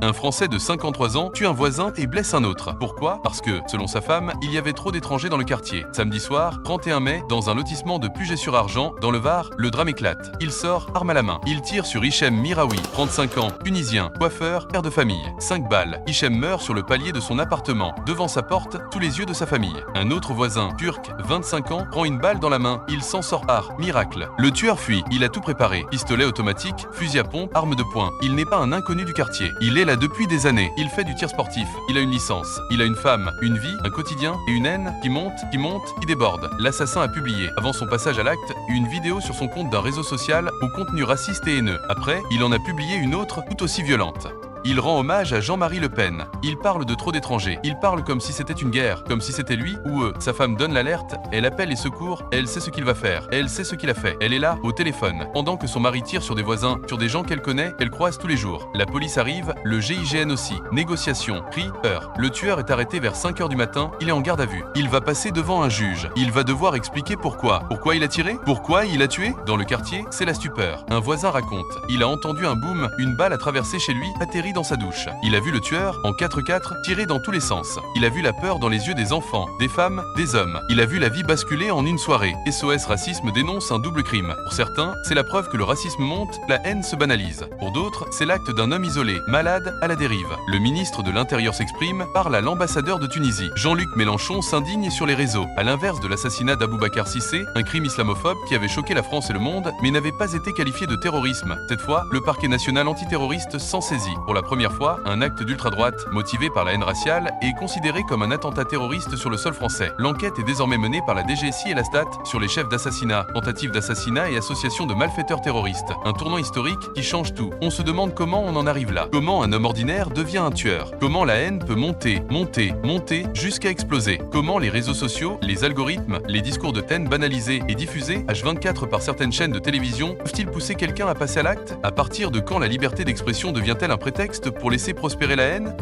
Un Français de 53 ans tue un voisin et blesse un autre. Pourquoi? Parce que, selon sa femme, il y avait trop d'étrangers dans le quartier. Samedi soir, 31 mai, dans un lotissement de Puget-sur-Argent, dans le Var, le drame éclate. Il sort, arme à la main. Il tire sur Hichem Miraoui, 35 ans, tunisien, coiffeur, père de famille. 5 balles. Hichem meurt sur le palier de son appartement, devant sa porte, sous les yeux de sa famille. Un autre voisin, turc, 25 ans, prend une balle dans la main. Il s'en sort. Miracle. Le tueur fuit. Il a tout préparé. Pistolet automatique, fusil à pompe, arme de poing. Il n'est pas un inconnu du quartier. Il est là depuis des années. Il fait du tir sportif. Il a une licence. Il a une femme, une vie, un quotidien et une haine qui monte, qui déborde. L'assassin a publié, avant son passage à l'acte, une vidéo sur son compte d'un réseau social au contenu raciste et haineux. Après, il en a publié une autre tout aussi violente. Il rend hommage à Jean-Marie Le Pen. Il parle de trop d'étrangers. Il parle comme si c'était une guerre, comme si c'était lui ou eux. Sa femme donne l'alerte, elle appelle les secours, elle sait ce qu'il va faire, elle sait ce qu'il a fait. Elle est là, au téléphone, pendant que son mari tire sur des voisins, sur des gens qu'elle connaît, qu'elle croise tous les jours. La police arrive, le GIGN aussi. Négociation, cri, heure. Le tueur est arrêté vers 5 h du matin, il est en garde à vue. Il va passer devant un juge. Il va devoir expliquer pourquoi. Pourquoi il a tiré? Pourquoi il a tué? Dans le quartier, c'est la stupeur. Un voisin raconte. Il a entendu un boom, une balle a traversé chez lui, atterri dans sa douche. Il a vu le tueur, en 4x4, tirer dans tous les sens. Il a vu la peur dans les yeux des enfants, des femmes, des hommes. Il a vu la vie basculer en une soirée. SOS Racisme dénonce un double crime. Pour certains, c'est la preuve que le racisme monte, la haine se banalise. Pour d'autres, c'est l'acte d'un homme isolé, malade, à la dérive. Le ministre de l'Intérieur s'exprime, parle à l'ambassadeur de Tunisie. Jean-Luc Mélenchon s'indigne sur les réseaux. À l'inverse de l'assassinat d'Aboubacar Cissé, un crime islamophobe qui avait choqué la France et le monde, mais n'avait pas été qualifié de terrorisme. Cette fois, le parquet national antiterroriste s'en saisit. Pour la première fois, un acte d'ultra-droite, motivé par la haine raciale, est considéré comme un attentat terroriste sur le sol français. L'enquête est désormais menée par la DGSI et la STAT sur les chefs d'assassinat, tentatives d'assassinat et associations de malfaiteurs terroristes. Un tournant historique qui change tout. On se demande comment on en arrive là. Comment un homme ordinaire devient un tueur. Comment la haine peut monter jusqu'à exploser. Comment les réseaux sociaux, les algorithmes, les discours de haine banalisés et diffusés H24 par certaines chaînes de télévision peuvent-ils pousser quelqu'un à passer à l'acte? À partir de quand la liberté d'expression devient-elle un prétexte pour laisser prospérer la haine?